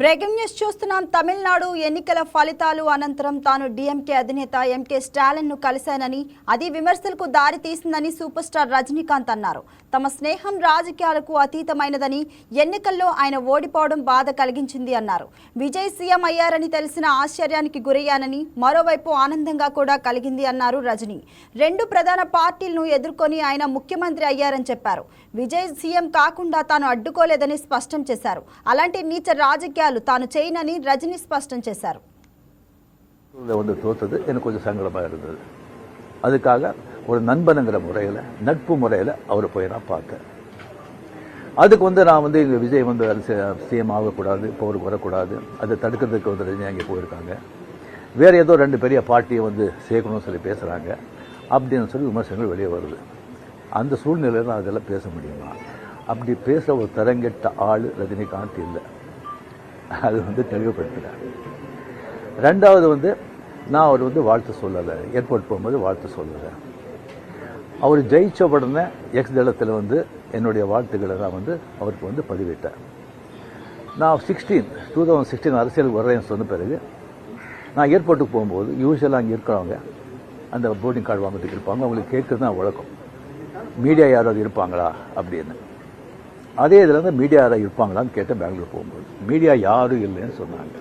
Breaking news చూస్తున్నాం. తమిళనాడు ఎన్నికల ఫలితాలు అనంతరం తాను డీఎంకే అధినేత ఎంకే స్టాలిన్ ను కలిశానని, అది విమర్శలకు దారి తీసిందని సూపర్ స్టార్ రజనీకాంత్ అన్నారు. తమ స్నేహం రాజకీయాలకు అతీతమైనదని, ఎన్నికల్లో ఆయన ఓడిపోవడం బాధ కలిగించింది అన్నారు. విజయ్ సీఎం అయ్యారని తెలిసిన ఆశ్చర్యానికి గురయ్యానని, మరోవైపు ఆనందంగా కూడా కలిగింది అన్నారు రజనీ. రెండు ప్రధాన పార్టీలను ఎదుర్కొని ఆయన ముఖ్యమంత్రి అయ్యారని చెప్పారు. విజయ్ సీఎం కాకుండా తాను అడ్డుకోలేదని స్పష్టం చేశారు. అలాంటి నీచ రాజకీయాలు தானு செய்யனனி ரஜினி ஸ்பஷ்டம் చేశారు. வந்து தோத்தது எனக்கு கொஞ்சம் சங்கடமா இருந்தது. அதுக்காக ஒரு நண்பனுங்கிற முறையில், நட்பு முறையில் அவரை போய் நான் பார்த்தேன். அதுக்கு வந்து நான் வந்து இங்கே விஜய் வந்து சிஎம் ஆகக்கூடாது, போருக்கு வரக்கூடாது, அதை தடுக்கிறதுக்கு வந்து ரஜினி அங்கே போயிருக்காங்க. வேறு ஏதோ ரெண்டு பெரிய பார்ட்டியை வந்து சேர்க்கணும்னு சொல்லி பேசுகிறாங்க அப்படின்னு சொல்லி விமர்சனங்கள் வெளியே வருது. அந்த சூழ்நிலையில் தான் அதெல்லாம் பேச முடியுமா? அப்படி பேசுகிற ஒரு தரங்கெட்ட ஆள் ரஜினிகாந்த் இல்லை. அது வந்து தெளிவுபடுத்துகிறார். ரெண்டாவது வந்து நான் அவர் வந்து வாழ்த்து சொல்லலை, ஏர்போர்ட் போகும்போது வாழ்த்து சொல்லலை. அவர் ஜெயிச்ச உடனே எக்ஸ் தளத்தில் வந்து என்னுடைய வாழ்த்துக்களை நான் வந்து அவருக்கு வந்து பதிவிட்டேன். நான் 2016 அரசியலுக்கு வர்றேன்னு சொன்ன பிறகு நான் ஏர்போர்ட்டுக்கு போகும்போது யூஸ்வலாக அங்கே இருக்கிறவங்க அந்த போர்டிங் கார்டு வாங்கிட்டு இருப்பாங்க. அவங்களுக்கு கேட்குறது தான் வழக்கம், மீடியா யாராவது இருப்பாங்களா அப்படின்னு. அதே இதில் வந்து மீடியா யாராவது இருப்பாங்களான்னு கேட்டேன். பெங்களூர் போகும்போது மீடியா யாரும் இல்லைன்னு சொன்னாங்க.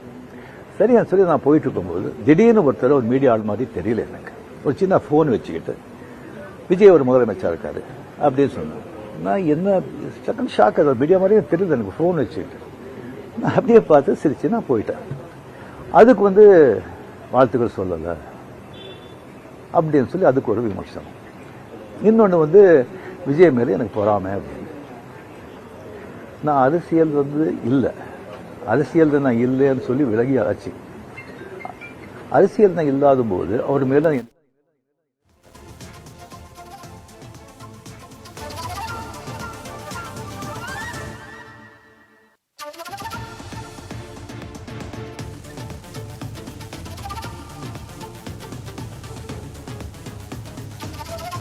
சரியான்னு சொல்லி நான் போயிட்டு இருக்கும்போது திடீர்னு ஒருத்தர் ஒரு மீடியா ஆள் மாதிரி தெரியல எனக்கு. ஒரு சின்ன ஃபோன் வச்சுக்கிட்டு விஜய் ஒரு முதலமைச்சர் இருக்காரு அப்படின்னு சொன்னாங்க. நான் என்ன செகண்ட் ஷாக், அது மீடியா மாதிரியே தெரியுது எனக்கு. ஃபோன் வச்சுக்கிட்டு நான் அப்படியே பார்த்து சிரிச்சு நான் போயிட்டேன். அதுக்கு வந்து வாழ்த்துக்கள் சொல்லலை அப்படின்னு சொல்லி அதுக்கு ஒரு விமர்சனம். இன்னொன்று வந்து விஜய் மேலே எனக்கு பொறாமை அப்படின்னு. நான் அரசியல் வந்து இல்லை, அரசியல் நான் இல்லைன்னு சொல்லி விலகி ஆச்சு. அரசியல் நான் இல்லாத போது அவர் மேலே